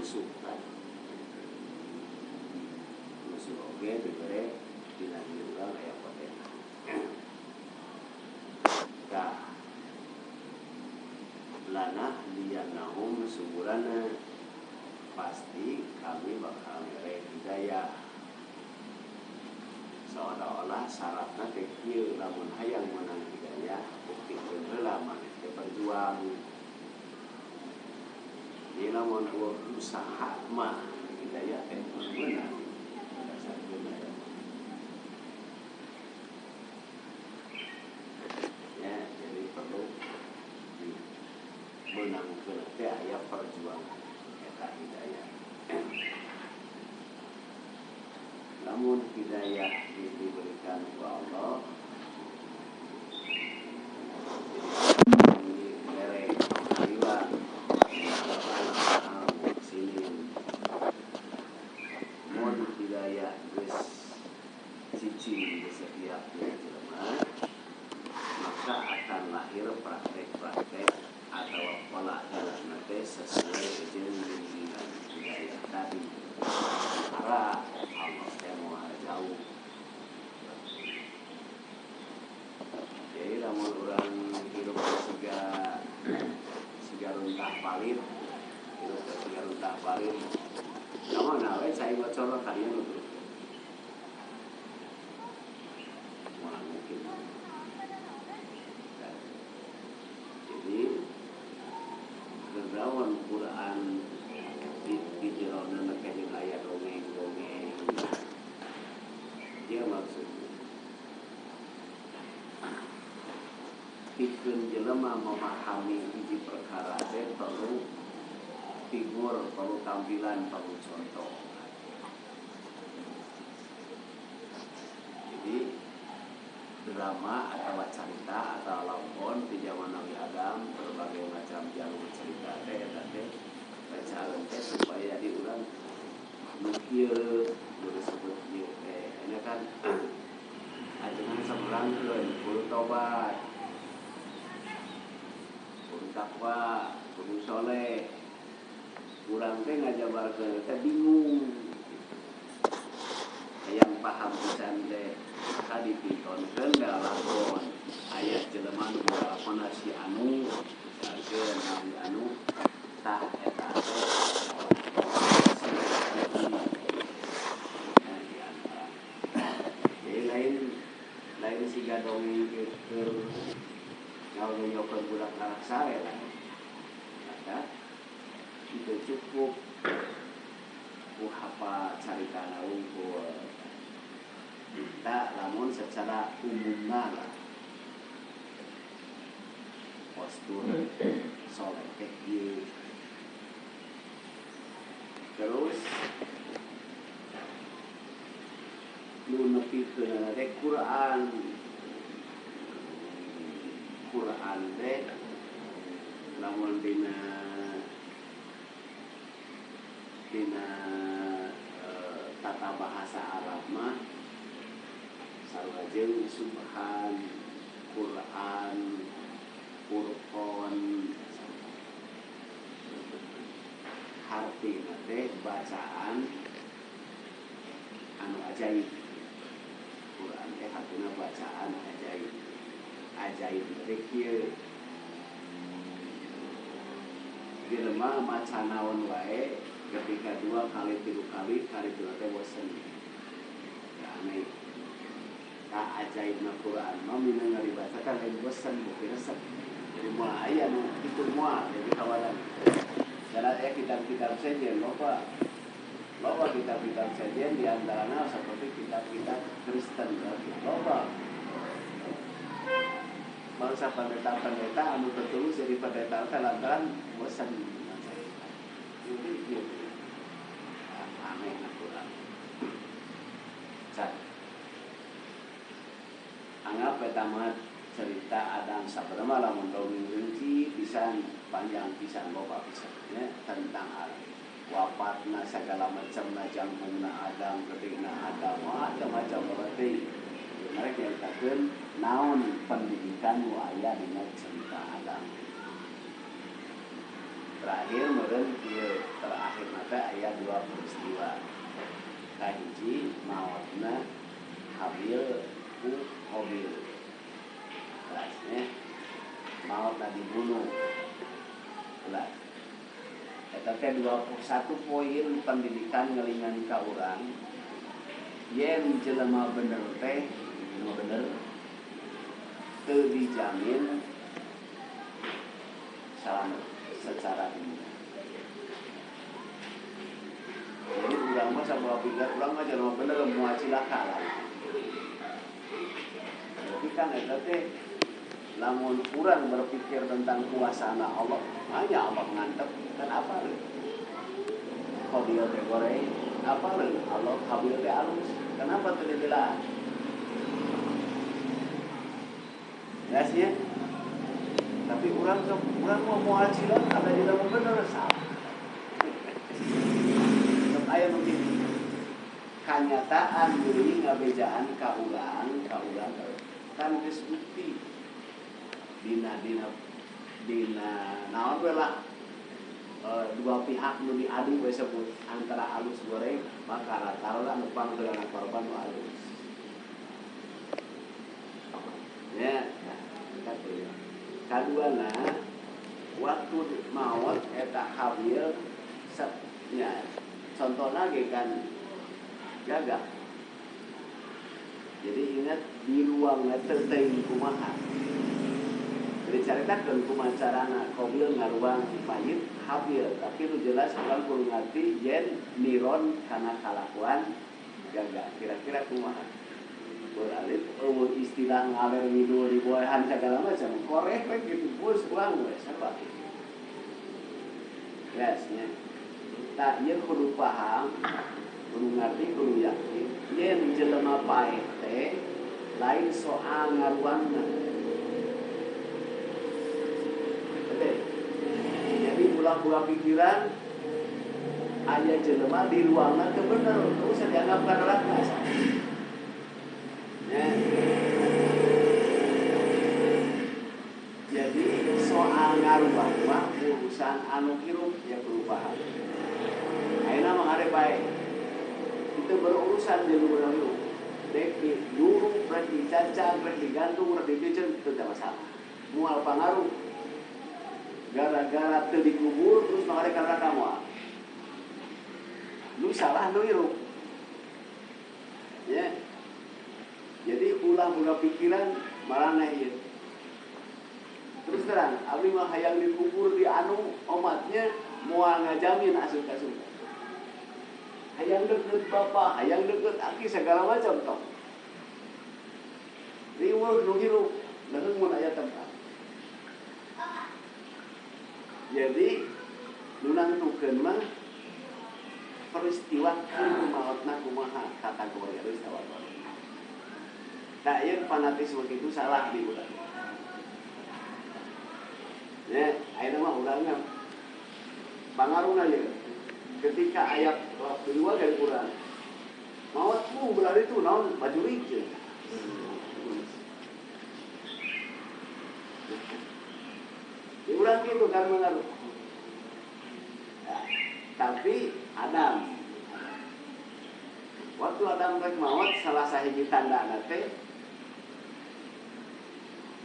musuh kan. Musuh oge dibere dina urang aya potena. Ka lana liyanahum sumurana pasti kami bakal mere hidayah. Seolah-olah syaratna teh kieu lamun hayang menang hidayah buktikeun heula maneh teh berjuang. Di lamun usaha mah hidayah teh menang. Berdasarkeun aya. Ya, jadi perlu menangkeun teh aya perjuangan eta hidayah. Namun hidayah diberikan oleh Allah jadi mere pengadilan sini mun hidayah geus cicing di setiap jelema maka akan lahir praktek-praktek atau pola hidup teh sesuai jeung bimbingan hidayah tadi. Karena Allah teh moal jauh. Jadi lamun urang hidup siga runtah palit, hidup siga runtah palit. Namun we saya bocor ka dieu nutur. Moal mungkin. Jadi geurawan Quran di jerona maka jeung aya dongeng-dongeng. Dia maksudnya pikeun jelema memahami hiji perkara teh perlu figur, perlu tampilan, perlu contoh. Jadi drama atau cerita atau lampon di zaman Nabi Adam berbagai macam jalur cerita teh bacakeun teh supaya diurang nu kieu disebut ieu teh ini kan ajengan saberangkeun kudu tobat, kudu takwa, kudu soleh. Urang teh ngajabarkeun teh bingung. Yang paham pisan teh kadipitonkeun da lakon aya jelema nu lakonna si anu misalkeun Nabi anu tah eta teh lain siga dongeng keur ngawenyokeun budak anak sare lah. Maka itu cukup ku hafal caritana unggul. Kita lamun secara umumna lah postur soleh teh ieu. Terus nu nepikeun teh Quran teh lamun dina tata bahasa Arab mah sareng subhan, Quran, Furqan, hartina teh bacaan anu ajaib. Quran teh hartina bacaan ajaib. Ajaib teh kieu. Jelema maca naon wae ketika 2 kali 3 kali teh bosen. Ya aneh. Ka ajaibna Quran mah mina ngaribacakan lain bosen beuki resep. Jadi moal aya nu kitu moal jadi kawalan. Dan aya kitab-kitab sejen loba kitab-kitab sejen di antaranya seperti kitab-kitab Kristen loba. Bangsa pendeta-pendeta anu tertulis jadi pendeta lantaran bosan. Jadi aneh Quran. Anggap pertama cerita Adam sabarema lamun dongeng rinci pisan panjang pisan loba pisan ya tentang wafatna segala macamna jangkungna Adam ketikna Adam macam-macam berarti mereka nyaritakeun naon pendidikan nu aya dina cerita Adam. terakhir meureun ieu terakhir mata aya 2 peristiwa. Kahiji maotna Habil ku Qabil. Kelasnya maotna dibunuh. Kelas. Eta teh 21 poin pendidikan ngelingan ka urang. Yen jelema bener teh, jelema bener teu dijamin selamat secara dunia. Jadi urang mah sabaraha pikir urang mah jelema bener moal cilaka lah. Tapi kan eta teh lamun urang berpikir tentang kuasana Allah, hanya Allah ngantep kan apa leuh? Qabil teh goreng, apa leuh? Allah Qabil teh alus. Kenapa teu dibelaan? Gasnya. Tapi urang mau moal cilaka ada di dalam bener salah. Aya begini. Kanyataan deui ngabejaan ka urang kan geus bukti. Dina naon we lah dua pihak nu diadu we sebut antara alus goreng maka rata-rata nu panggeulana korban nu alus. Ya, nah, kaduana waktu maot eta Habil nya contohna ge kan gagah. Jadi ingat di ruang teu teuing kumaha. Jadi caritakeun kumaha carana Qabil ngaruang mayit Habil, tapi nu jelas urang kudu ngarti yen niron kana kalakuan gagah. Kira-kira kumaha? Beralih istilah ngaler ngidul diboehan segala macam korek we gitu bos ulang we sabab. Gasnya. Tak ieu kudu paham, kudu ngarti, kudu yakin. Yen jelema paeh teh lain soal ngaruangna. Jadi ulah-ulah pikiran aya jelema di ruangan teu bener, terus dianggap kadarana. Ya. Jadi soal ngaruang mah urusan anu hirup ya kudu paham. Ayeuna mah are bae. Itu berurusan di luar hirup. Dek dulu rek dicacang, rek digantung, rek dicucun itu tidak masalah. Mual pangaruh. Gara-gara teu dikubur terus mangare karena moal. Lu salah nu hirup. Ya. Jadi ulah-ulah pikiran marana ieu. Terus terang, abdi mah hayang dikubur di anu omatnya moal ngajamin asup-asup. Hayang deket bapak, hayang deket aki segala macam tong. Riweuh nu hirup, leung mun aya tempat. Jadi nu nangtukeun mah peristiwa keur maotna kumaha kategori geus tawar. Nah, ieu fanatisme itu salah di urang. Ya, ayeuna mah urangna pangaruhna ieu. Ketika ayat kedua dari Quran, mautmu berarti itu naon baju licin. Di urang kitu kan mengaruh. Ya, tapi Adam waktu Adam rek maot salah sahiji tandana teh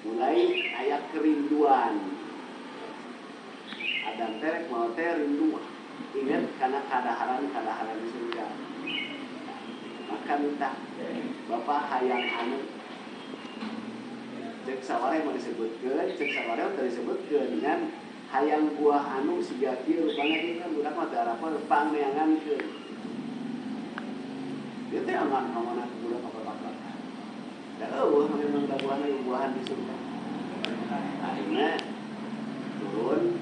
mulai ayat kerinduan. Adam terek mau teh rindu. Ingat karena kadaharan di surga. Maka minta Bapak hayang anu. Cek saware mau disebutkeun, cek saware teh disebutkeun dengan hayang buah anu siga kieu rupana ieu kan budak mah teu arafan pangneangankeun. Ieu teh aman-aman budak apa-apa. Da eueuh memang buahan di surga. Akhirnya turun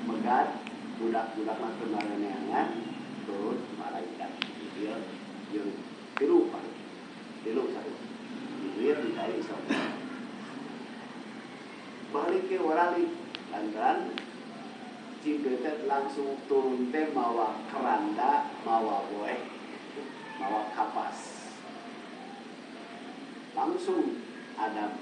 megat budak-budak makan maraneangan turun malaikat dia tilu satu dia dicari sama balik ke warali lantaran cigetet langsung turun teh mawa keranda mawa boe mawa kapas langsung Adam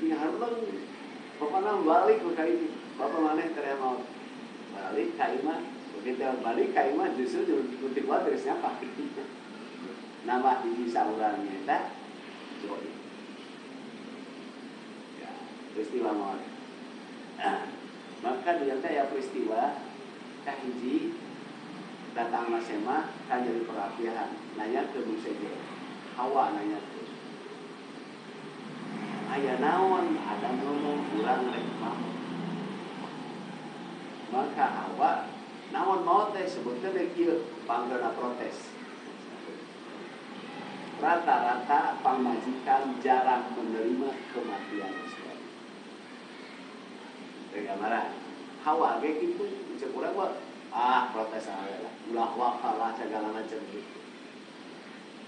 diharleng pokoknya balik ke kayu Bapak maneh tere mau balik ka imah, begitu balik ka imah justru kutip wa terusnya apa? Nama hiji saurangnya eta Joy. Ya, peristiwa mau. Maka dia ya peristiwa kahiji datang Masema kan jadi perhatian nanya ke Bu Sejo Hawa nanya ke aya naon ada ngomong kurang rek mau maka Hawa naon mau teh sebutkeun deui kieu panggana protes rata-rata pamajikan jarang menerima kematian suami teh marah Hawa ge kitu cek urang mah protes aja lah, ulah wakalah segala macam gitu.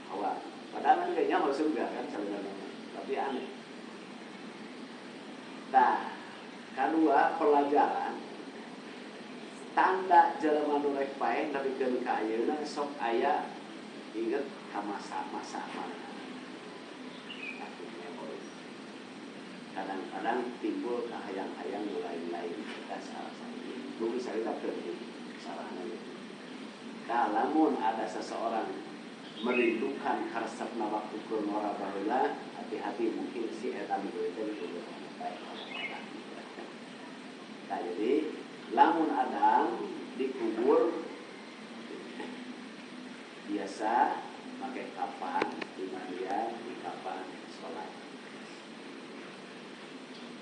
Awal, padahal kan kayaknya mau surga kan sebenarnya, tapi aneh. Nah, kedua pelajaran tanda jelema nu rek paeh nepikeun ka ayeuna sok aya inget ka masa-masa mana. Kadang-kadang timbul kahayang-hayang lain-lain kita salah satu. Mungkin saya tak kerja. Nah, namun ada seseorang merindukan karesepna waktu kurmora baheula, hati-hati mungkin si eta itu baik. Nah, jadi lamun Adam dikubur biasa pakai kapan, di di kapan sholat.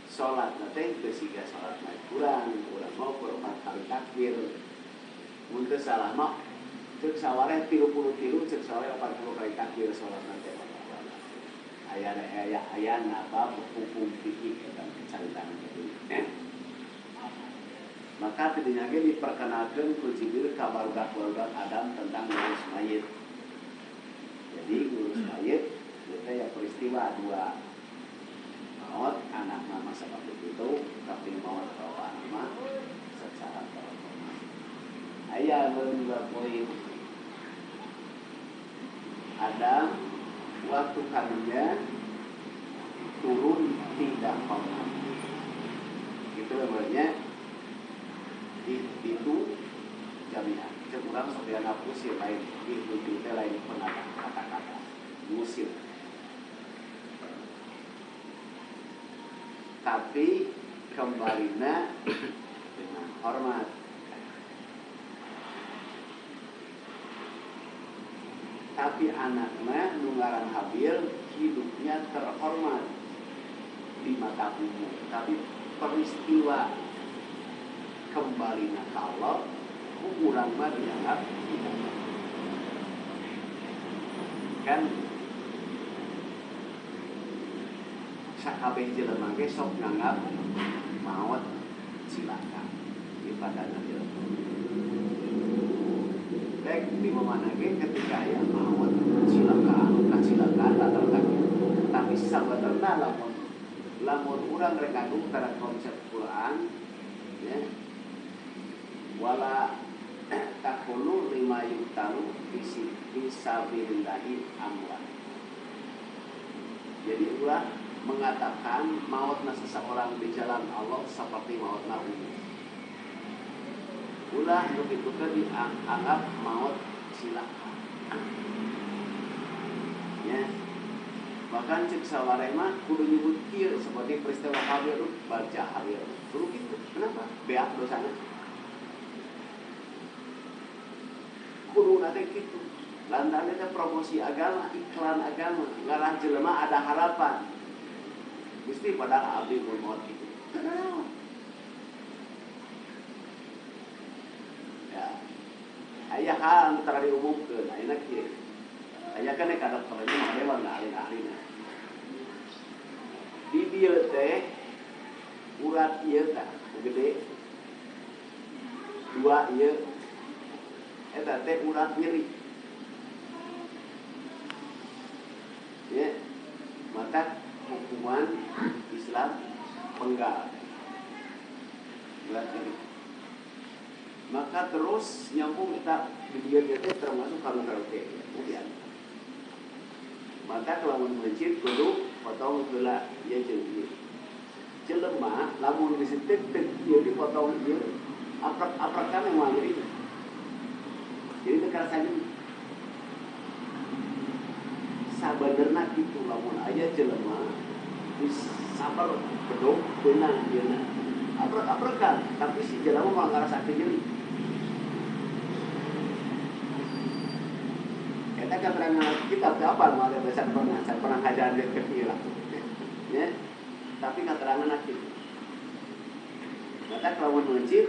Sholat nanti kesiga sholat naik kurang mau berempat kali takbir. Untuk salah mak, cek saware 33, cek saware 40 kali takbir sholat nanti. Ayah napa hukum fikih kita caritan itu. Maka tidinya ge diperkenalkan ku Jibril ka barudak-barudak Adam tentang ngurus mayit. Jadi ngurus mayit itu ya peristiwa dua maut anak mama seperti itu, tapi maut bawa anak secara ayah menurut poin Adam waktu kanunya turun tidak hormat itu namanya itu jaminan kurang sebenarnya pusir lain itu kita lain kata-kata musir tapi kembalinya dengan hormat. Tapi anaknya nunggaran Habil hidupnya terhormat di mata umum. Tapi peristiwa kembalinya kalau ukuran mah dianggap tidak. Kan sakabeh jelema ge sok nganggap maot cilaka ibadahna jelema. Baik di mana ge ketika aya maot kacilakaan latar belakang. Tapi sabenerna lamun urang rek ngagung kana konsep Quran ya. Wala takunu lima yuktalu fisabilillahi amwat. Jadi ulah mengatakan mautna seseorang di jalan Allah seperti mautna umum. Ulah begitu kan dianggap maut cilaka. Ya. Bahkan cek sawarema kudu nyebut kieu seperti peristiwa Habil baca Habil. Kudu kitu. Kenapa? Beak dosana. Kudu nate kitu. Lantaran itu promosi agama, iklan agama, ngarah jelema ada harapan. Mesti pada abdi mun itu. Kenapa? Ya. Aya hal antara diumumkeun, ayeuna kieu. Aya kana kada perlu mah ahli-ahlina. Di dieu teh urat ieu tah gede. Dua ieu eta teh urat nyeri. Ya. Maka hukuman Islam penggal. Berarti maka terus nyambung kita video itu termasuk kalau karaoke kemudian maka kalau masjid kudu potong gula ya jeung ieu jelema lamun disitik ieu dipotong ieu aprak-aprakan emang jadi kekerasan ini sabenerna kitu lamun aya jelema wis sabar bedog beunang dieuna aprak-aprakan tapi si jelema mah ngarasakeun nyeri eta keterangan kitab teh apa mah bahasa pernah ngajaran ke kieu lah ya tapi keterangan kitu kata kelawan mencit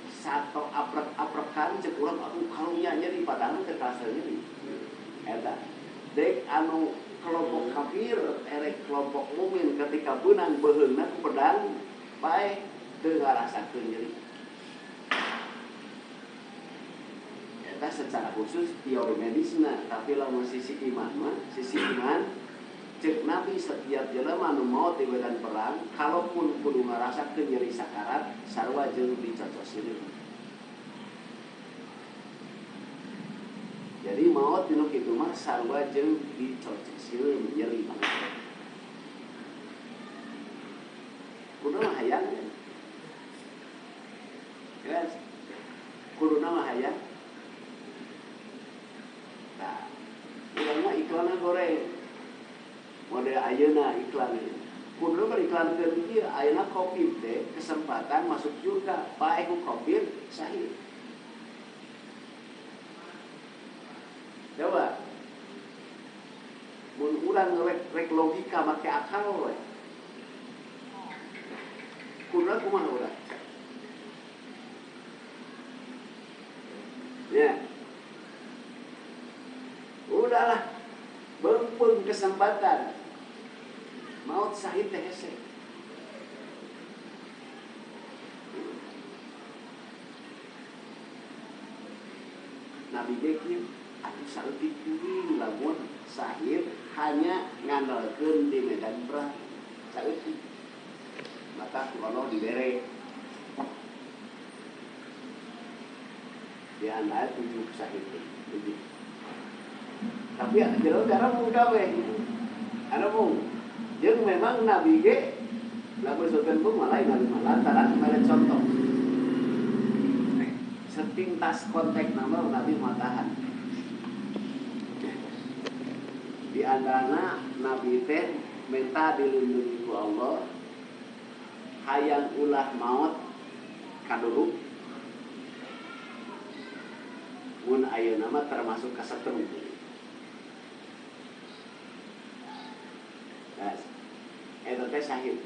satu aprak-aprakan cek urang aduh karunya nyeri padahal teh kerasa nyeri eta dek anu kelompok kafir erek kelompok mukmin ketika beunang beheungna ku pedang bae teu ngarasakeun nyeri eta secara khusus teori medisna tapi lamun sisi iman mah sisi iman cek Nabi setiap jelema anu maot di medan perang kalaupun kudu ngarasakeun nyeri sakarat sarua jeung dicocoskeun jadi maot dinu kitu mah sarua jeung dicocoskeun nyeri banget kudu mah hayang ya kudu mah hayang tah urang mah iklanna goreng model ayeuna iklan kudu beriklan keur ieu ayeuna Covid teh kesempatan masuk surga bae ku Covid sahih coba mun urang rek logika make akal we kudu kumaha urang ya udahlah beungpeung kesempatan maut sahid teh hese Nabi Gekim atuh saeutik kuring lamun sahid hanya ngandalkeun di medan perang saeutik maka kulo dibere di antara 7 sahid 7 tapi jero cara muda we anu mung jeung memang Nabi ge lamun sogan pun malah Nabi lantaran mere contoh sepintas konteks nama Nabi matahan di antarana Nabi teh minta dilindungi ku Allah hayang ulah maut kaduluk mun ayeuna mah termasuk kasetrum eta teh sahid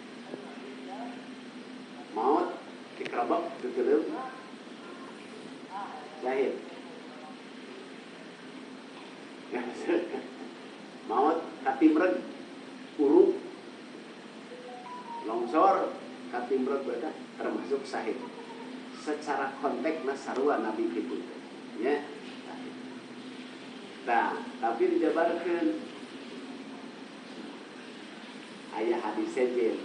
maut dikerabak diteuleum sahid maut katimreg urung longsor katimreg eta termasuk sahid secara konteksna sarua Nabi kitu nya nah tapi dijabarkeun aya hadis sejen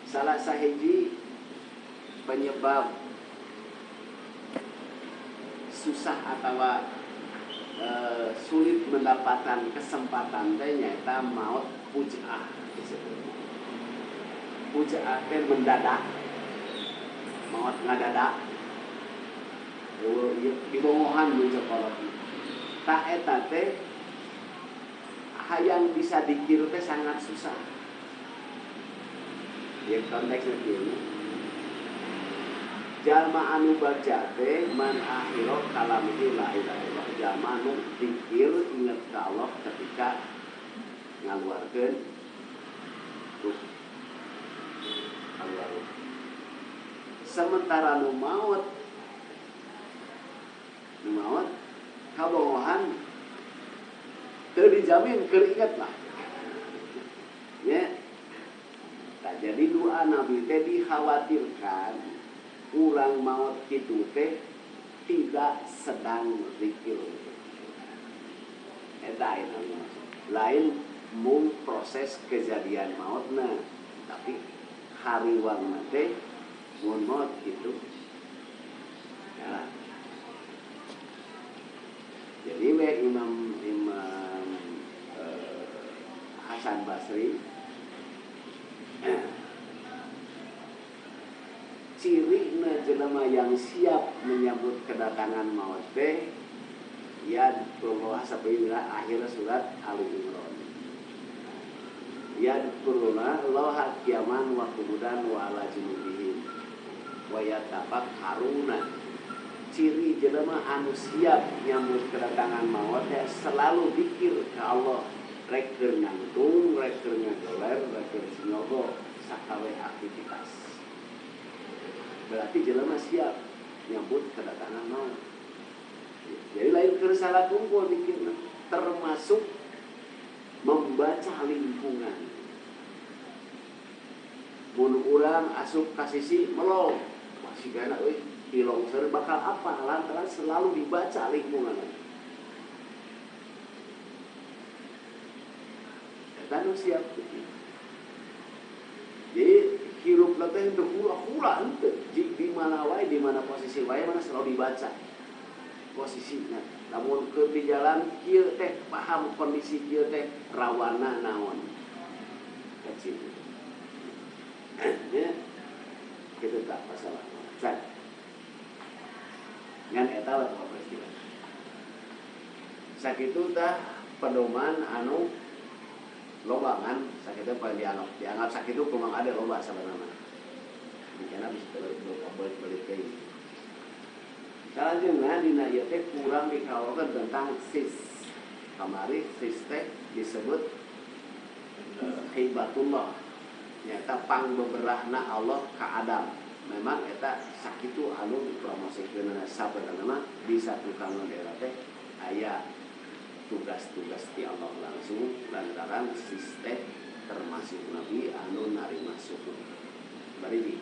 salah sahiji penyebab susah atau sulit mendapatkan kesempatan teh nyaeta maut fujaah disebut fujaah teh mendadak maut ngadadak dibongohan mun sakolot ta eta teh hayang bisa dikir teh sangat susah. Ya konteksnya gini. Jalma anu baca teh man akhiro kalamihi la ilaha illallah. Jalma anu dikir inget ka Allah ketika ngaluarkeun ruh. Sementara nu maut kabongohan teu dijamin keur inget lah ya tak jadi doa Nabi teh dikhawatirkan urang maut kitu teh tidak sedang zikir eta aya lain mung proses kejadian mautna tapi hariwangna teh mun maut kitu ya jadi Imam Hasan Basri jelema yang siap menyambut kedatangan maut teh ya Allah sampai akhir surat Ali Imran. Ya kuruna Allah kiaman wa kubudan wa ala junubihim wa yatafakkaruna. Ciri jelema anu siap nyambut kedatangan maut ya selalu pikir ke Allah, rek keur ngantung, rek keur ngageler, rek keur sinyogo sakawe aktivitas. Berarti jelema siap nyambut kedatangan maut. Jadi lain keur salah kumpul pikirna, termasuk membaca lingkungan. Mun urang asup ka sisi melong, masih gana euy, di longser bakal apa? Lantaran selalu dibaca lingkungan. Eta nu siap. Jadi hirup teh teu hula-hula henteu. Di mana wae, di mana posisi wae mana selalu dibaca posisinya. Namun keur di jalan kieu teh paham kondisi kieu teh rawana naon. Kecil. Ya. Kita tak masalah. Cak. Ngan eta we peristiwa. Sakitu tah pedoman anu lobangan sakitu paling dianggap sakitu kumang ada loba sabenerna. Dikana bisa balik deui. Salajengna dina ieu teh kurang dikawakeun tentang sis. Kamari sis teh disebut hibatullah. Nyata pangbeberahna Allah ka Adam. Memang eta sakitu anu promosikeun sabenerna bisa tukang daerah teh aya tugas-tugas ti Allah langsung lantaran sis teh termasuk nabi anu narima suku. Bari di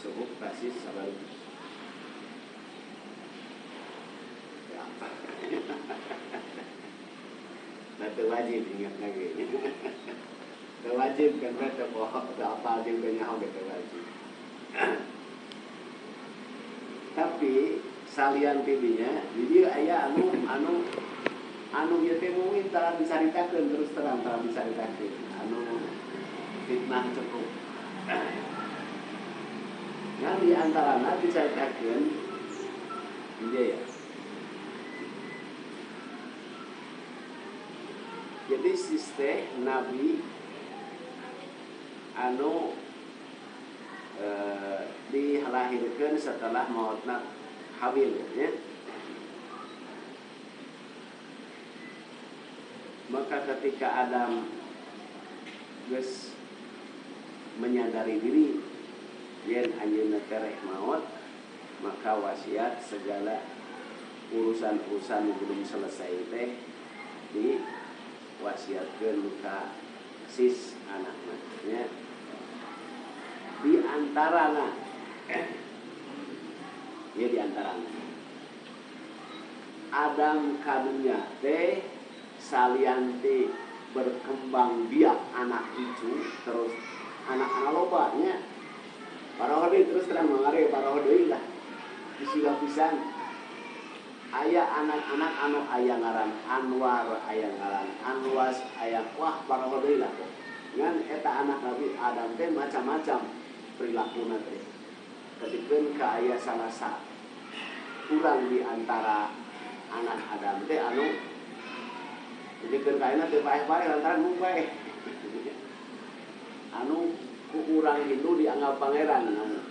suku kasih sabar. Ya apa? Nanti wajib ingat lagi. Wajib kan mereka bohong atau apa aja yang nyaho kita wajib. Tapi salian tidinya, jadi aya anu ieu teh mungkin tara dicaritakeun terus terang tara dicaritakeun. Anu fitnah cukup. Yang di antarana dicaritakeun dia ya. Jadi sistem Nabi anu dilahirkan setelah mautna Habil ya. Maka ketika Adam geus menyadari diri yen anjeunna tereh maut, maka wasiat segala urusan-urusan belum selesai teh di wasiatkeun ka sis anakna nya. Di antarana ya di antarana Adam kadunya teh salianti berkembang biak anak cucu terus anak-anak loba nya. Para hode terus terang mangare para hode lah disiga pisan. Aya anak-anak anu aya ngaran Anwar, aya ngaran Anwas, aya wah para hode lah. Ngan eta anak Nabi Adam teh macam-macam perilakuna teh. Ketikeun ka aya salasa kurang di antara anak Adam teh anu ketikeun ka ayeuna teu bae-bae lantaran mung bae. Anu ku urang Hindu dianggap pangeran anu.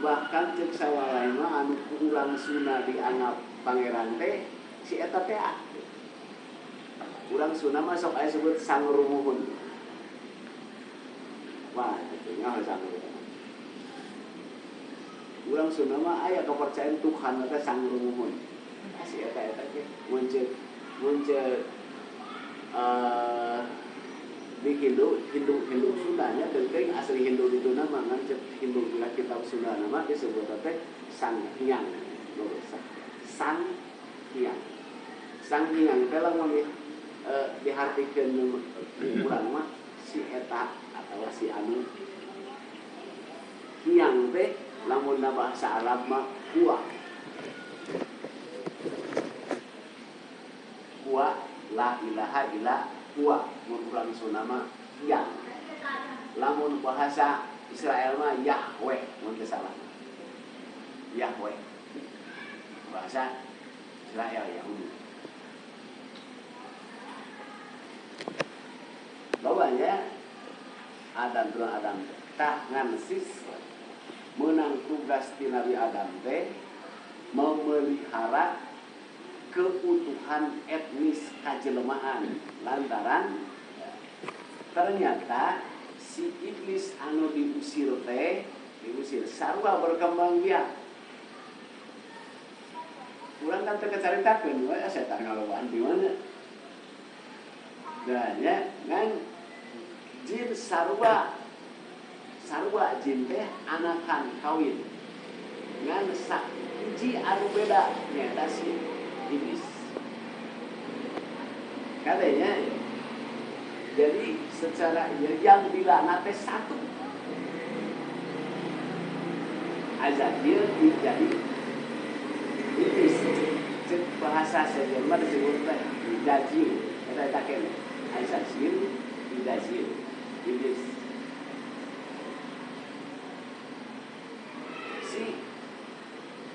Bahkan ceuk sawalae mah anu ku urang Sunda dianggap pangeran teh si eta teh urang Sunda mah sok aya sebut sang rumuhun. Wah, itu nyaho sang rumuhun. Urang Sunda mah aya kepercayaan Tuhan teh sang rumuhun. Si eta teh mun ceuk di Hindu Sundanya teuing asli Hindu itu nama ngan Hindu bila kitab Sunda nama disebut teh Sang Hyang. Sang Hyang teh lamun dihartikeun urang mah si eta atawa si anu Hyang teh lamun bahasa Arab mah kuah la ilaha illa huwa mun urang Sunda mah Hyang. Lamun bahasa Israel mah Yahweh, mun teu salah. Yahweh. Bahasa Israel Yahudi. Bawanya Adam tulang Adam tah ngansis menang tugas di Nabi Adam teh memelihara keutuhan etnis kajelmaan lantaran ternyata si iblis anu diusir sarua berkembang biak. Urang kan teu kacaritakeun we setan ngaloban di mana. Dan ya ngan jin sarua jin teh anakan kawin ngan sak hiji anu beda nyata si iblis katanya. Jadi secara yang dilaknat teh satu Azazil jadi iblis. Cek bahasa sejarah disebut teh Dajjal eta eta kene Azazil Dajjal iblis.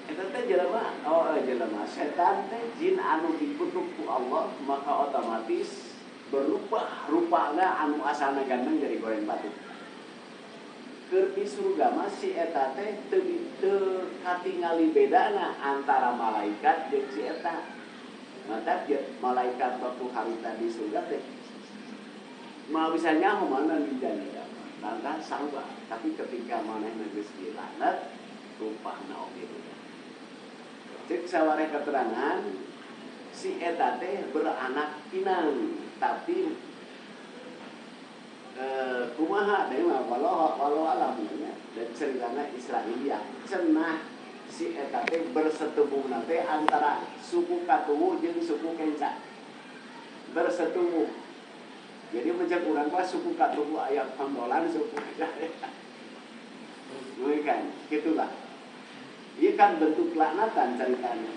Eta teh jelema setan teh jin anu dikutuk ku Allah maka otomatis berubah rupana anu asalna ganteng jadi goreng batu. Keur di surga mah si eta teh teu katingali bedana antara malaikat jeung si eta. Maka malaikat waktu harita di surga teh mau bisa nyaho mana di dunia. Langkah sarua, tapi ketika manehna geus dilaknat rupana oge beda. Cek sawareh keterangan si eta teh beranak pinang tapi kumaha teh mah walau alam dan ceritana Israiliyah cenah si eta teh bersetubuhna teh antara suku Katuwu jeung suku Kenca bersetubuh. Jadi mencek urang mah suku Katuwu aya panggolan suku Kenca. Kan gitulah. Ieu kan bentuk laknatan ceritanya.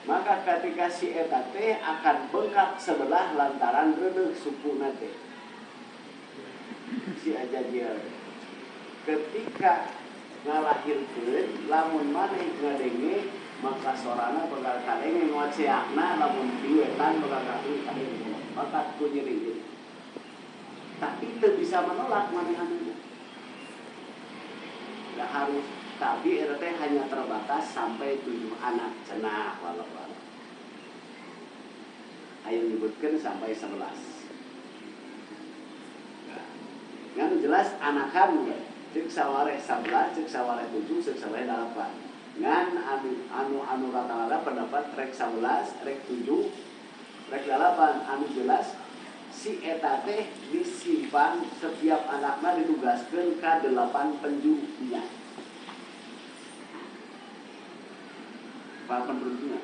Maka ketika si eta teh akan bengkak sebelah lantaran reuneuh sukuna teh. Si Azazil ketika ngalahirkeun lamun maneh ngadenge maka sorana bakal kadenge ngoceakna lamun diwetan bakal kadenge maka ku nyeri. Tapi teu bisa menolak maneh anu. Enggak harus. Tapi RT hanya terbatas sampai 7 anak cenah walau. Ayo nyebutkan sampai 11. Nah, yang jelas anakan cek sawareh 11, cek sawareh 7, cek sawareh 8. Ngan anu rata-rata pendapat rek 11, rek 7, rek 8 anu jelas si eta teh disimpan setiap anakna ditugaskeun ka 8 penjuru. Penurunnya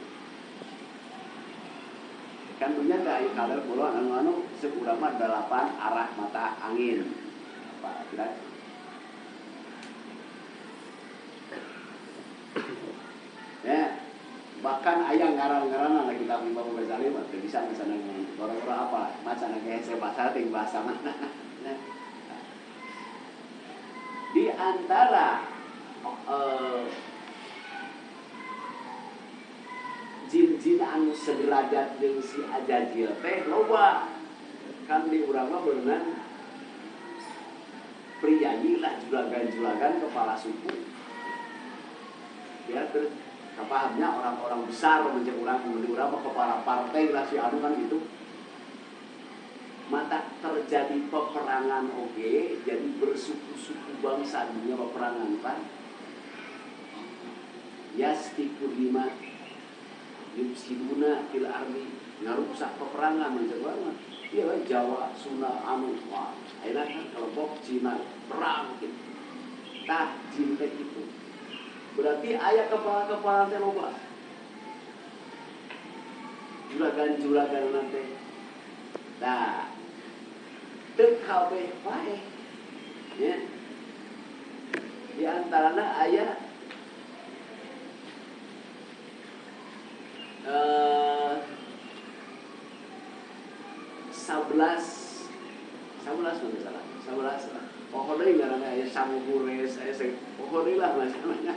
kan punya kayak kaler pulau anu sekurang mah 8 arah mata angin apa kira ya bahkan ayang ngaran-ngaran lagi kita Imam Ghazali mah teu bisa misalnya orang-orang apa macana kayak saya bahasa ting bahasa mana di antara jin-jin anu sederajat jeung si Azazil teh loba kan di urang mah beunang priyayi lah juragan-juragan kepala suku ya terus kapahamnya orang-orang besar mencek urang di urang mah kepala partai lah si anu kan gitu mata terjadi peperangan oge jadi bersuku-suku bangsa dunia peperangan kan yastiku lima yufsiduna fil ardi ngarusak peperangan mencek banget iya Jawa Sunda anu wah ayeuna kan kelompok Cina perang gitu tah jin teh itu berarti aya kepala-kepala teh loba juragan-juragan nanti nah teu kabeh wae ya di antarana aya 11 11 lah pokoknya ngaranna aya samuhures aya pokoknya lah masalahnya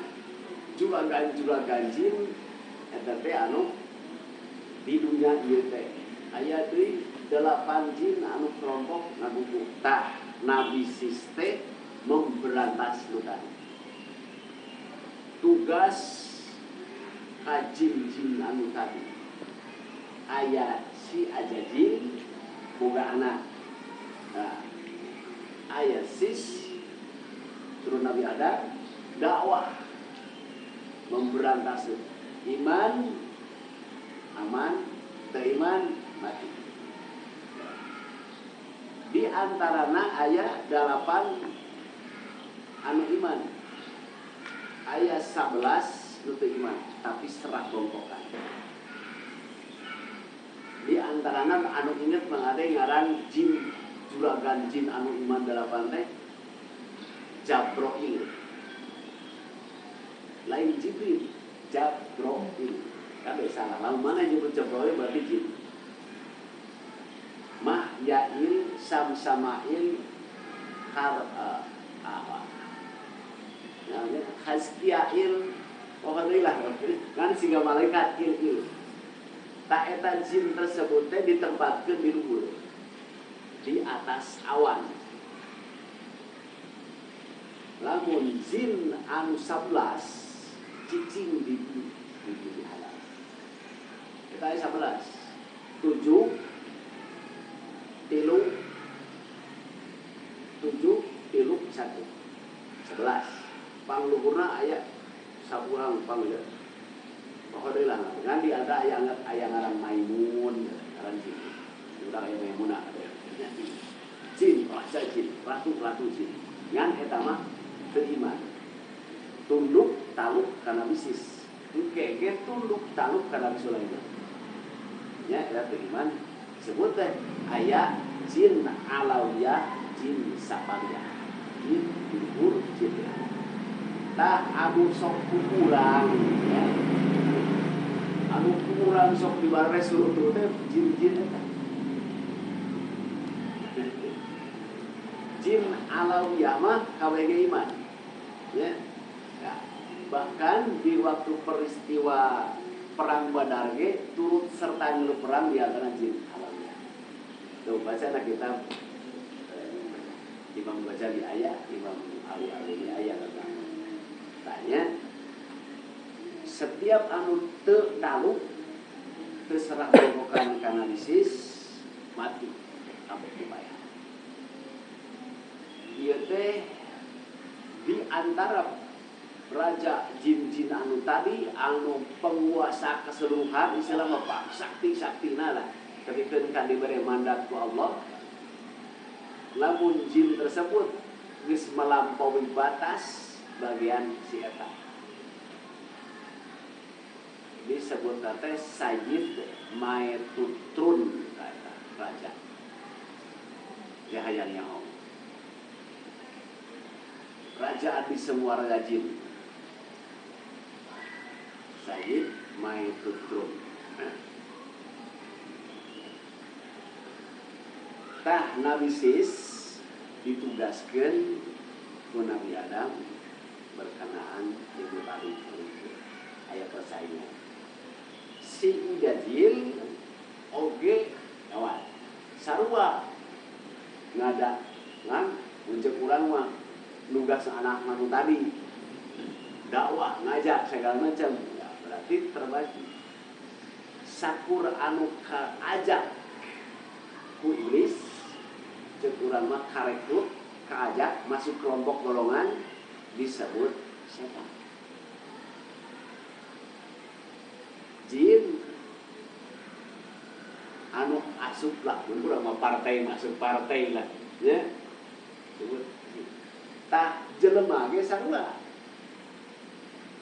juragan jin eta teh anu di dunia ieu teh aya deui 8 jin anu kelompok ngabuku tah Nabi Sis teh memberantas nu tadi tugas jin anu tadi aya si Ajajin boga anak aya Sis turun Nabi Adam dakwah memberantas iman aman beriman mati di antarana aya 8 anu iman aya 11 nu teu iman tapi serah kelompokan di antarana anu inget mangade ngaran jin juragan jin anu iman 8 teh Jabroil lain Jibril Jabroil kabeh salah lamun mana nyebut Jabroil berarti jin Mah Yail Samsamail namanya Hazkiyail pokoknya lah kan siga malaikat il tak eta jin tersebut teh ditempatkeun di luhur di atas awan lamun jin anu 11 cicing di halal eta 11 7 tilu 1 11 pangluhurna aya saburang pangluhur pokoknya lah kan di ada aya ngaran Maimun ngaran jin urang aya Maimunah ada jin raja jin ratu jin ngan eta mah teu iman tunduk taluk kana bisis engke tunduk taluk kana Sulaiman nya eta teu iman disebut teh aya jin alawiyah jin sapaliyah jin luhur jin tah anu sok kurang ya anu kurang sok dibares luhur teh jin-jin eta jin alawiyah mah kawege iman ya bahkan di waktu peristiwa perang Badar ge turut serta ngeulu perang di antara jin alawiyah. Tuh baca na kitab Imam Ghazali ayat, Imam Ali ayat tanya setiap anu teu daluk teu serah bobokan kana disis mati kabeh dibayar. Ieu teh di antara raja jin-jin anu tadi anu penguasa keseluruhan istilah apa sakti-saktina lah ketika kan diberi mandat ku Allah lamun jin tersebut geus melampaui batas bagian si eta disebut teh Sayyid Maetutrun kata raja ya hayang nyaho kerajaan di semua raja jin Sayyid Maetutrun tah Nabi Sis ditugaskan ku Nabi Adam berkenaan ibu tali ayat persaingan si Ijajil oge kawan sarua ngada ngan muncul kurang mah nugas anak manu tadi dakwah ngajak segala macam ya, berarti terbagi sakur anu kaajak ku iblis cek urang mah karekrut kaajak masuk kelompok golongan disebut setan jin anu asup lah urang mah partai masuk partai lah ya disebut tah jelema ge sarua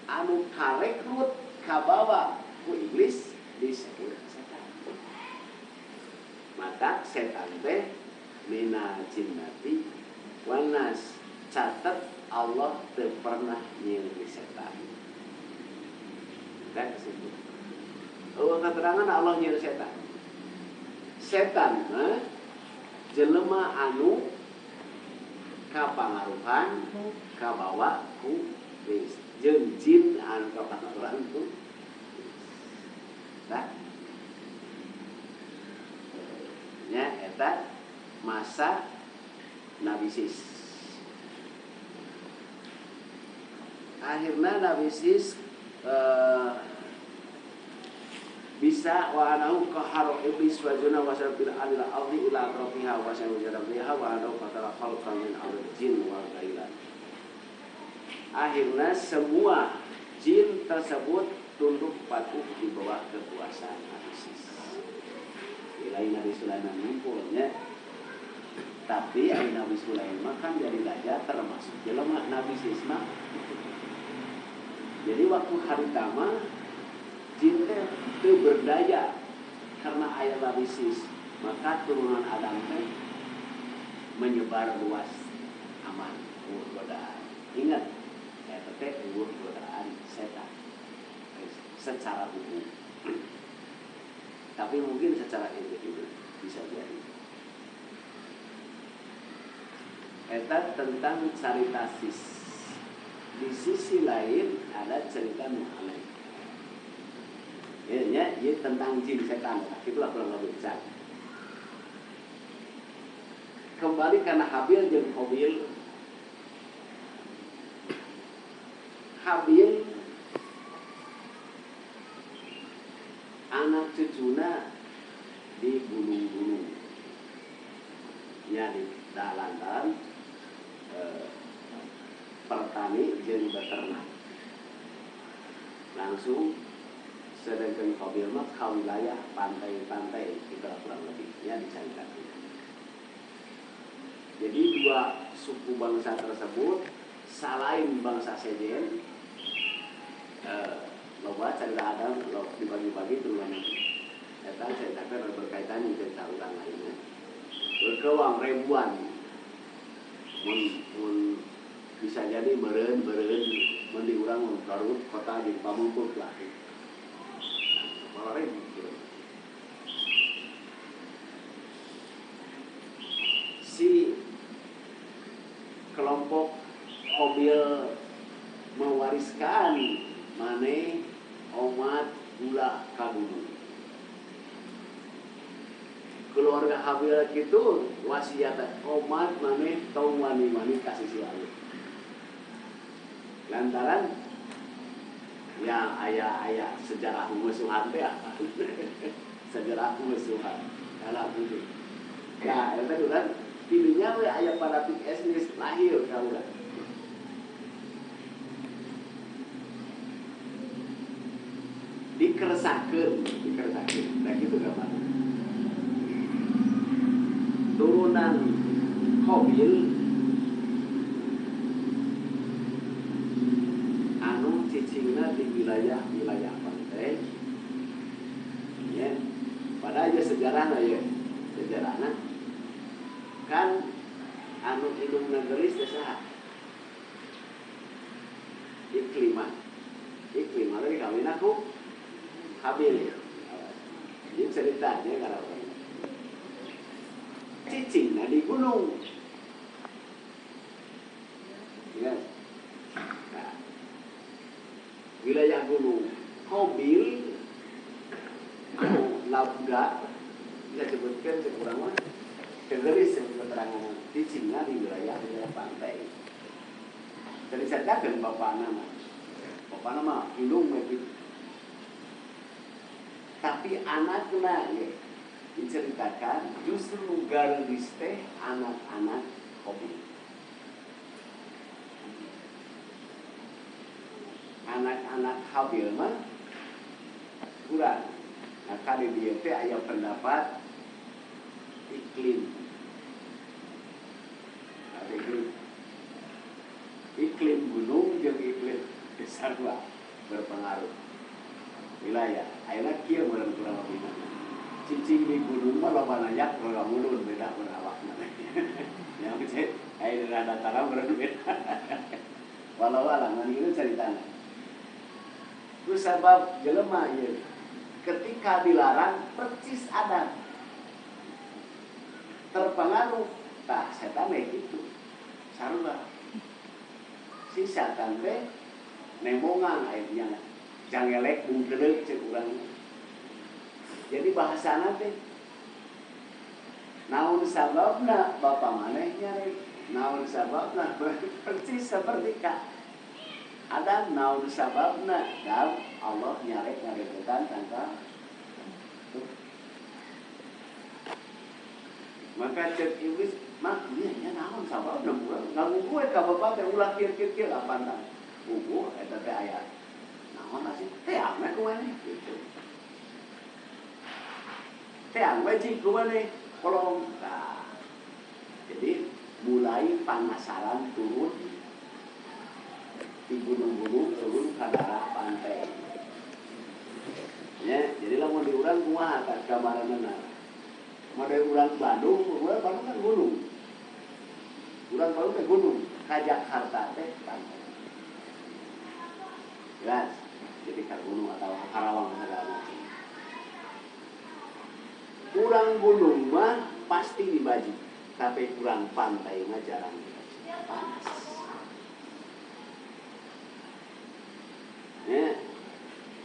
anu karekrut kabawa ku iblis disebut setan maka setan teh mina jinnati wanas catat Allah teu pernah nyieun setan kan disebut keterangan Allah nyieun setan setan jelema anu kapangaruhan kabawa ku iblis jeung jin anu kapangaruhan ku nah nya eta masa Nabi Sis. Akhirna Nabi Sis bisa wa anahu qahara iblis wa juna wa syarbil alil ardi ila atrafiha wa syarbil jarabiha wa anahu qatala khalqan min al jin wa ghairan. Akhirnya semua jin tersebut tunduk patuh di bawah kekuasaan Nabi Sis. Ilahi Nabi Sulaiman ngumpulnya. Tapi Nabi Sulaiman kan jadi raja termasuk jelema Nabi Sis mah. Jadi waktu hari tama jin itu berdaya karena ayat Nabi Sis, maka turunan Adam menyebar luas aman godaan. Ingat, godaan setan secara umum. Tapi mungkin secara individu bisa jadi. Eta tentang cerita Sis. Di sisi lain ada cerita Nuh alaih. Ya, tentang jin setan. Itulah kurang lebih besar. Kembali karena Habil dan Qabil. Habil anak cucuna di gunung-gunung. Ya di dalan-dalan pertani jeung beternak. Langsung sedangkan Qabil mah ka wilayah pantai-pantai kita kurang lebihnya diceritakan. Jadi dua suku bangsa tersebut selain bangsa Sejen loba cerita Adam dibagi-bagi turunan eta ceritakan berkaitan dengan cerita ulang lainnya. Berkewang ribuan mun bisa jadi meureun mun di urang mun Garut kota di Pamengpeuk lah. Si kelompok Qabil mewariskan maneh omat ulah ka gunung. Keluarga Habil kitu wasiat omat maneh tong wani-wani kasih silalu. Lantaran ya ayah sejarah musuhan teh apa? Sejarah musuhan. Kalau begitu. Ya, eta ulah tidinya we aya paratik etnis lahir kaula. Dikeresakeun. Nah kitu gambar. Turunan Qabil cicingna di wilayah pantai ya pada aja sejarahna kan anu indung negeri saha ikliman lagi kawin aku Habil ini ceritanya kalau cicingna di gunung ya wilayah gunung Qabil labda bisa sebutkan sekurang-kurang kegeris keterangan cicingna di wilayah pantai. Jadi ceritakan bapak nama indung mepit. Tapi anaknya ya diceritakan justru garis teh anak-anak Qabil. Anak-anak Habil mah kurang. Nah kali dia teh aya pendapat iklim gunung jeung iklim sarua berpengaruh wilayah. Ayeuna kieu meureun kurang lebih. Cicing di gunung mah loba nanyak loba mulun beda mun awakna. Ya cek aya dataran meureun beda. Walau alang ngan ieu caritana. Ku sabab jelema ieu ketika dilarang percis Adam terpengaruh tah setan gitu sarua. Si setan teh nemongan akhirnya jangelek bungkelek cek urang. Jadi bahasana teh naon sababna bapa maneh nyari naon sababna persis seperti Kak Adam naon sababna dan Allah nyarek ngareketan tangka maka cek iblis mak iya nya naon sababna urang nganggu gue ka bapak teh ulah kieu-kieu apana buku eta teh aya naon sih teh ame ku maneh gitu teh ame cing ku maneh kolong nah, jadi mulai panasaran turun di gunung-gunung turun ke daerah pantai ya jadi lamun di urang kumaha ka gambaranna mode urang Bandung kan gunung urang Bandung teh gunung ka Jakarta teh pantai jelas jadi ka gunung atau Karawang segala macam kurang gunung mah pasti dibaju, tapi kurang pantai mah jarang dibaju. Panas. Ya,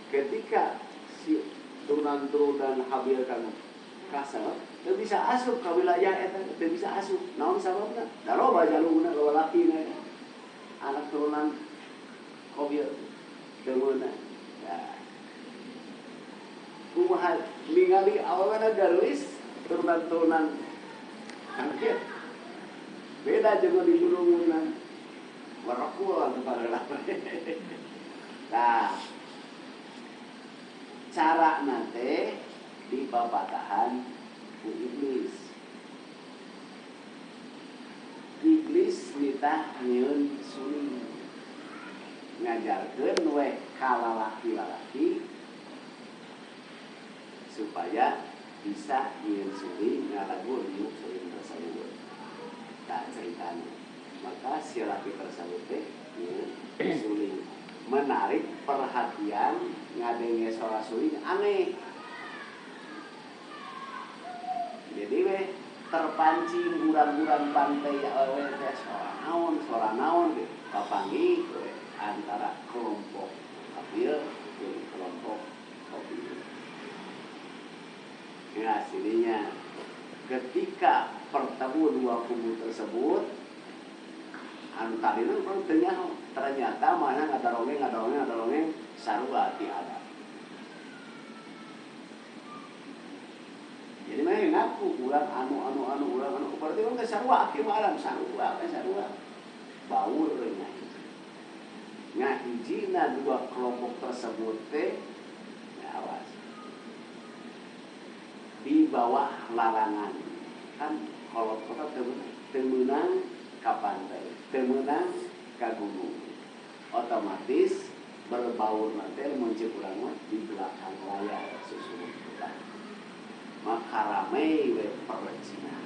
ketika si turunan Habil kan kasar, dia bisa asup ke wilayah eta, dia bisa asup. Naon sababna? Da loba jalurna lalaki anak turunan Habil deuna. Ya. Kumaha ningali awalna garis turunan-turunan angkir beda jeung di gunungan merekul kepada lapar. Nah cara nate di babatahan ku iblis nitah nyieun suling ngajarkeun we ka lalaki-lalaki supaya bisa nyieun suling ngalagur nyuk suling tersebut tak ceritanya maka si laki tersebut teh nyieun suling menarik perhatian ngadenge suara suling aneh jadi weh terpancing buran-buran pantai awewe teh suara naon kapanggih antara kelompok Habil dan kelompok Qabil. Ya sininya ketika bertemu dua kubu tersebut antarina orang ternyata mana ada rongeng sarua ti ada. Jadi mana ngaku ulang anu berarti orang ke sarua akhir malam sarua baur nya hijina dua kelompok tersebut teh awas di bawah larangan kan kalau kota temenang ke pantai temenang ke gunung otomatis berbaur nanti muncul kurang di belakang layar susun kita maka ramai percina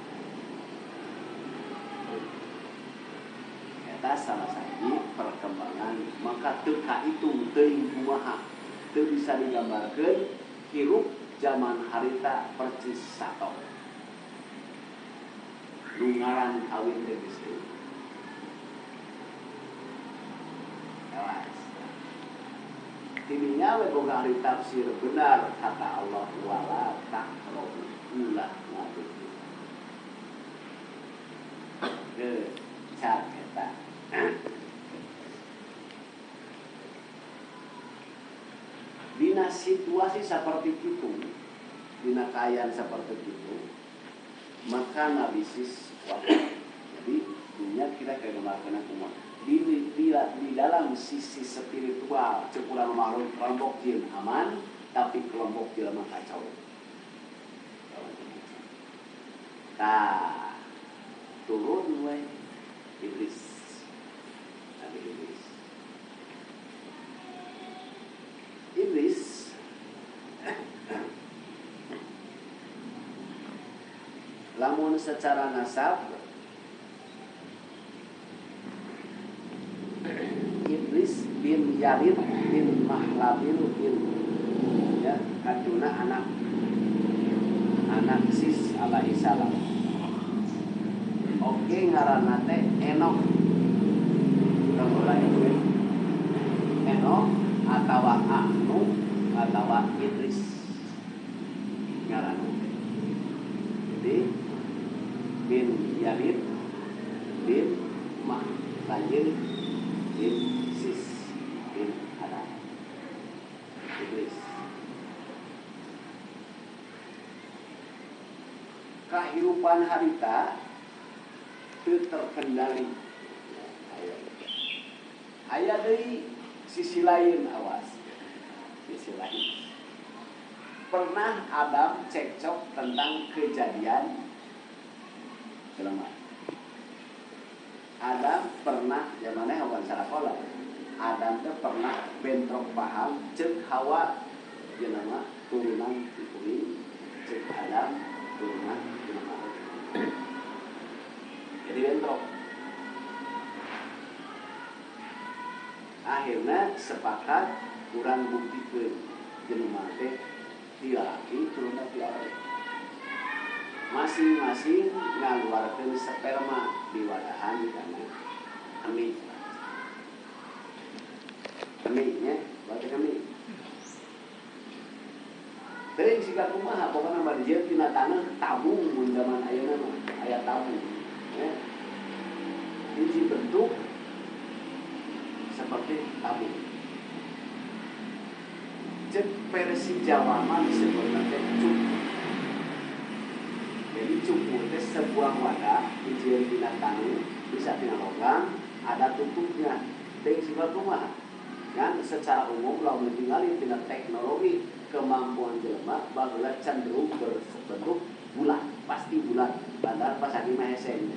eta salah satu perkembangan maka teka itu teuing kumaha teu bisa digambarkeun hirup zaman harita percis sato lungaran kawin teh geus teu awas tininya we boga ari tafsir benar kata Allah wala taqrabu ulah ngadu ke cat eta dina situasi seperti itu, dina kayan seperti itu, maka Nabi Sis wafat. Jadi dunia kita kayak kemarin kumah. Di dalam sisi spiritual, cepulan makhluk kelompok jin aman, tapi kelompok jin mah kacau. Nah, turun we iblis, Nabi Iblis. Iblis lamun secara nasab Iblis bin Yalid bin Mahlabil bin ya kaduna anak Sis alaihi salam oke ngaranna teh Enok Orang itu Eno atau Anu atau Idris ngaran. Jadi bin Yalid bin Mahtajir bin Sis bin Adam Idris. Kehidupan harita itu terkendali. Aya deui sisi lain, awas. Sisi lain. Pernah Adam cekcok tentang kejadian jelema. Adam pernah zamannya hawan sarakola. Adam teh pernah bentrok paham cek Hawa jelema turunan Ibrahim, cek Adam turunan jelema. Jadi bentrok. Akhirnya sepakat kurang buktikan jelema teh ti laki turunan ti awewe. Masing-masing ngaluarkeun sperma di wadahan kana kemih. Kemihnya, baca kemih. Teuing siga kumaha pokona bari tina taneuh tabung mun zaman ayeuna mah aya tabung. Ya. Hiji bentuk seperti tabung. Cek versi Jawa mah disebutna teh cupu. Jadi cupu itu sebuah wadah dijieun tina taneuh, bisa tina logam, ada tutupnya. Teuing siga kumaha? Kan secara umum lamun ningali tina teknologi kemampuan jelema baheula cenderung berbentuk bulat, pasti bulat. Padahal pas lagi mah heseng.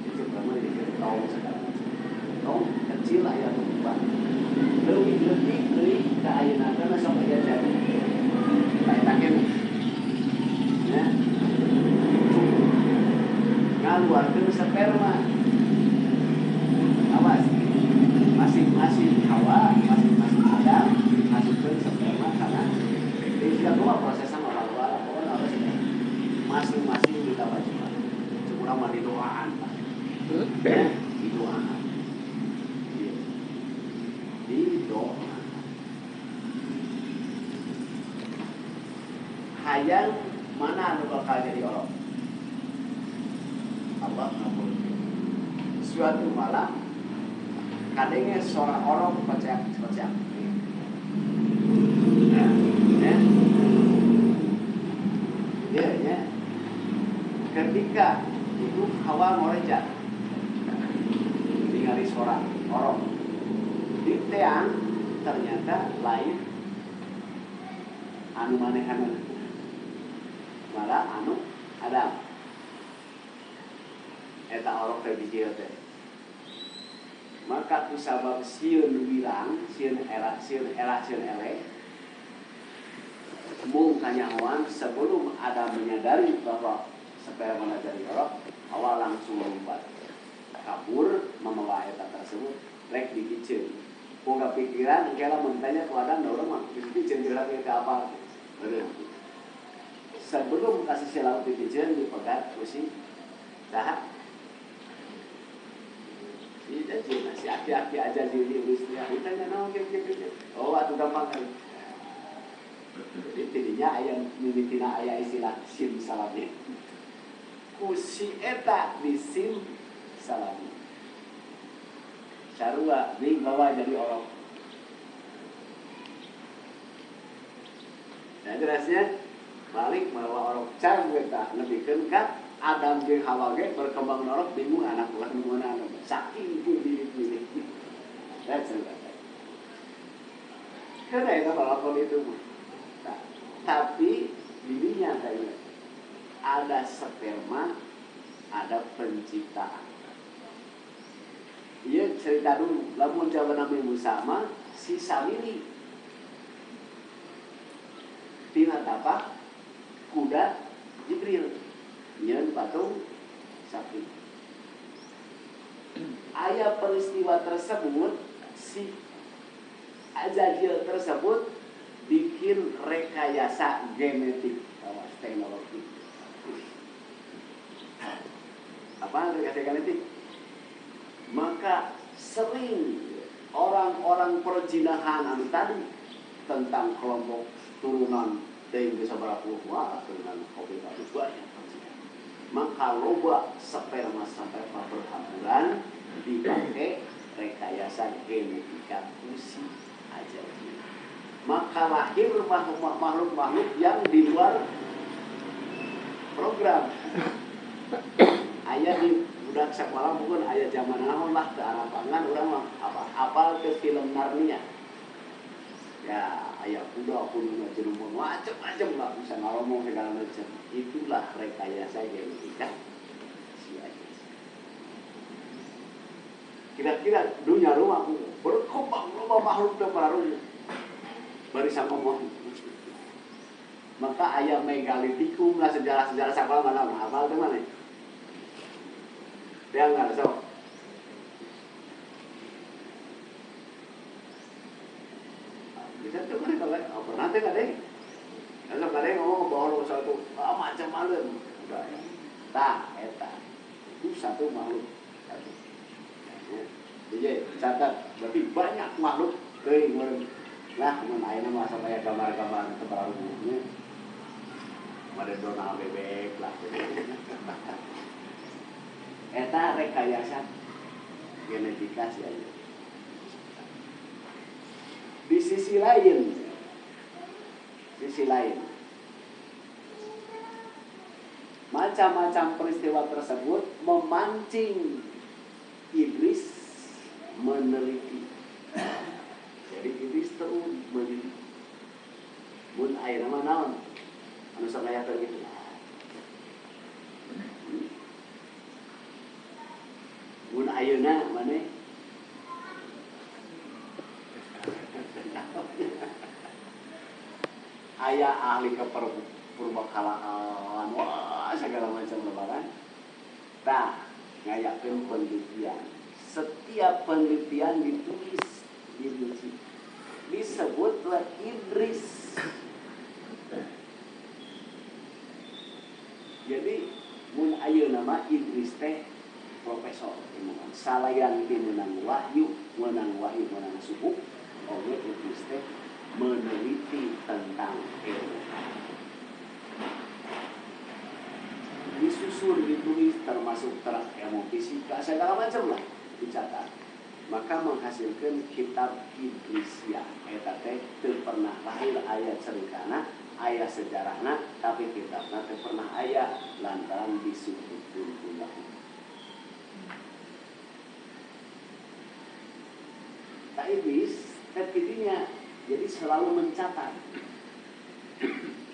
Itu pertama dikira tong sekarang. Tong kecil aya tutupan. Leuwih leutik deui ka ayeuna kana sok aya jadi. Taetakeun. Ya. Ngaluarkeun sperma. Awas. Masing-masing Hawa, masing-masing Adam masukkeun sperma kana jadi kumaha prosesna malah pokona apa sih? Masing-masing kita wajib. Urang mah didoaan. Ya, didoaan. Didoaan. Hayang mana anu bakal jadi orang? Allah ngabulkeun. Suatu malam kadangnya seorang orang kocak. Ya. Ketika itu Hawa ngorejak ningali seorang orang di teang ternyata lain anu manehanna malah anu Adam eta orang teh bijil teh. Maka kusabab sieun wirang, sieun ele mung kanyahoan sebelum Adam menyadari bahwa sperma dari orang awal langsung lompat kabur membawa eta tersebut rek dikiceun. Boga pikiran engke lamun tanya ku Adam da urang mah dikiceun dilake ke apa. Bener. Sebelum kasih silau dikiceun dipegat ku si saha ini si aki-aki aja diri urusnya. Ditanya naon gitu. Oh, atuh gampang kali. Jadi tidinya aya mimitina aya istilah sim salami. Ku si eta di sim salami. Sarua ning bawa jadi orang. Nah, jelasnya balik bawa orang cara eta lebihkeun ka Adam jeung Hawa ge berkembang norok bingung anak ulah nu mana anu saking pilih. That's it. Karena itu balakon itu nah, tapi dirinya kayaknya ada sperma, ada penciptaan. Iya cerita dulu, lamun jawaban Nabi Musa mah si Samiri tina tapak kuda Jibril nyeun patung sapi. Aya peristiwa tersebut si Azazil tersebut bikin rekayasa genetik teknologi. Apa rekayasa genetik? Maka sering orang-orang perjinahan anu tadi tentang kelompok turunan yang bisa berapa dengan kopi banyak. Maka loba sperma sampai berhamburan dipakai rekayasa genetika usi aja. Maka lahir makhluk-makhluk yang di luar program. Ayah di budak sekolah mungkin ayah zaman naon lah ke arah pangan orang apa ke film Narnia. Ya ayah kuda pun jerumun macam-macam lah bisa ngomong segala macam. Itulah rekayasa genetika si ayah. Kira-kira dunia rumah berkembang loba makhluk terbaru barisan ngomong. Maka ayah megalitikum lah sejarah-sejarah sekolah mana hafal teh mana? Dia enggak tahu. Bisa tuh kan kalau pernah teh kadang. Kalau kadang ngomong bahwa satu macam malem. Udah ya. Tah eta. Itu satu makhluk. Satu. Jadi catat berarti banyak makhluk teuing meureun. Lah mun ayeuna mah sampai gambar-gambar terbarunya. Ada Donald bebek lah. Eta rekayasa genetika sih aja. Di sisi lain, macam-macam peristiwa tersebut memancing iblis meneliti. Jadi iblis terus meneliti. Mun ayeuna mah naon? Anu sakayakeun gitu. Mun ayeuna maneh aya ahli perbakalaan wah segala macam lebaran. Tah ngayakeun penelitian. Setiap penelitian ditulis di buku. Disebutlah Idris. Jadi mun ayeuna mah Idris teh profesor ilmuwan salayan ti menang wahyu menang subuh oge Idris teh meneliti tentang ilmu disusun ditulis termasuk ilmu fisika segala macam lah dicatat maka menghasilkan kitab Idrisia eta teh teu pernah lahir aya cerikana aya sejarahna tapi kitabna teh pernah aya lantaran disebutkeun ulah. Tak iblis terkitinya jadi selalu mencatat.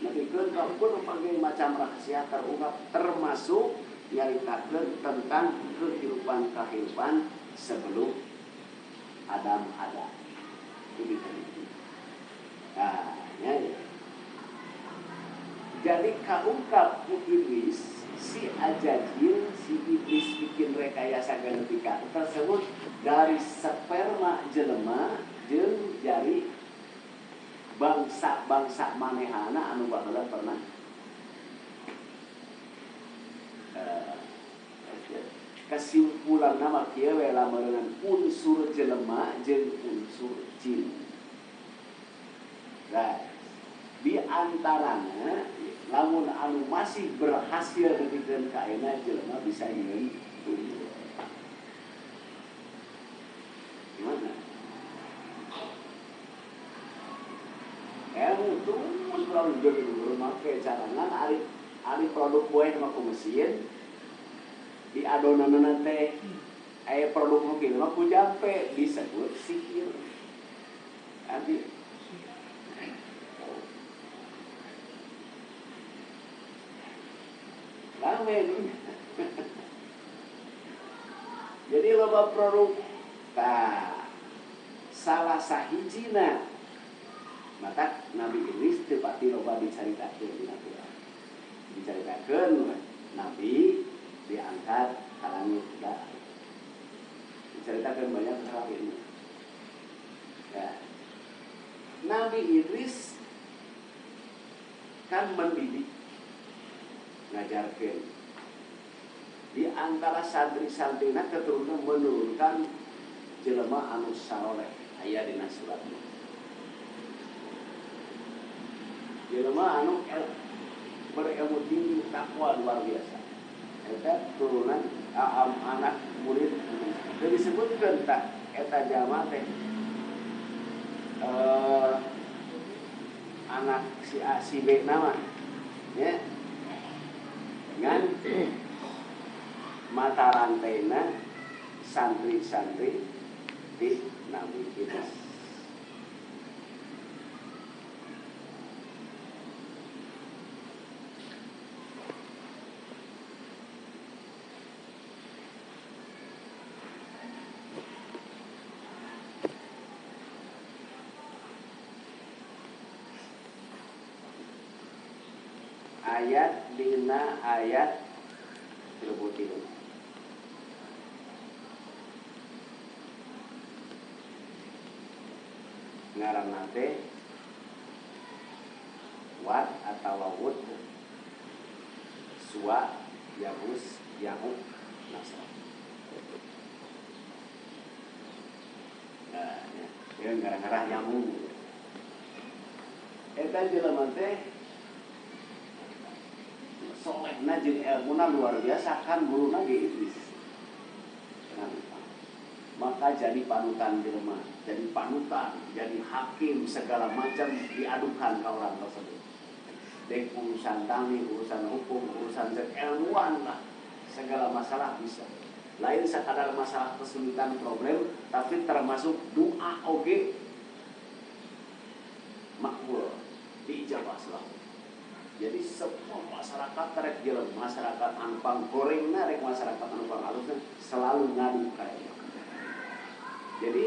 Nanti kan berbagai macam rahasia terungkap termasuk nyaritakeun tentang kehidupan sebelum Adam ada. Itu diteliti. Nah, ya. Jadi kaungkap iblis si Ajajil, si iblis bikin rekayasa genetika tersebut dari sperma jelema jeung jari bangsa manehana anu baheula pernah kesimpulan nama kieu we lamun unsur jelema jeung unsur jin. Nah, di antaranya lamun anu masih berhasil dipikeun ka ayeuna jelema bisa nyieun tubuh. Gimana? Terus selalu dulu make carangan ari produk buah mah ku mesin di adonanna teh aya produk mungkin mah ku jampe disebut sihir. Nanti lamen. Jadi loba produk salah sahijina maka Nabi Idris teu pati loba dicaritakeun dina Quran. Dicaritakeun Nabi diangkat ka langit da. Dicaritakeun banyak hal ini. Ya. Nabi Idris kan mendidik ngajarkeun. Di antara santri-santrina keturunan menurunkan jelema anu saleh aya dina surat. Jelema anu berilmu tinggi takwa luar biasa. Eta turunan anak murid teu disebutkeun tak eta jalma teh anak si A si B nama ya dengan mata rantaina santri-santri di Nabi Idris. Ayat dina ayat 33 ngaranna teh Wad atawa Wud, Suwa, Yahus, Yahuk, Nasr. Nah, ya ngarang-ngarang Yahuk. Eta jelema teh solehna jeung ilmuna luar biasa kan guruna ge Idris. Maka jadi panutan jelema, jadi panutan, jadi hakim segala macam diadukan ke orang tersebut. Dek urusan tani, urusan hukum, urusan ilmuwan lah, segala masalah bisa. Lain sekadar masalah kesulitan problem, tapi termasuk doa oge makbul diijabah selalu. Jadi semua masyarakat terek jelem, masyarakat anpang goreng narek masyarakat anpang halusnya selalu ngadu kaya. Jadi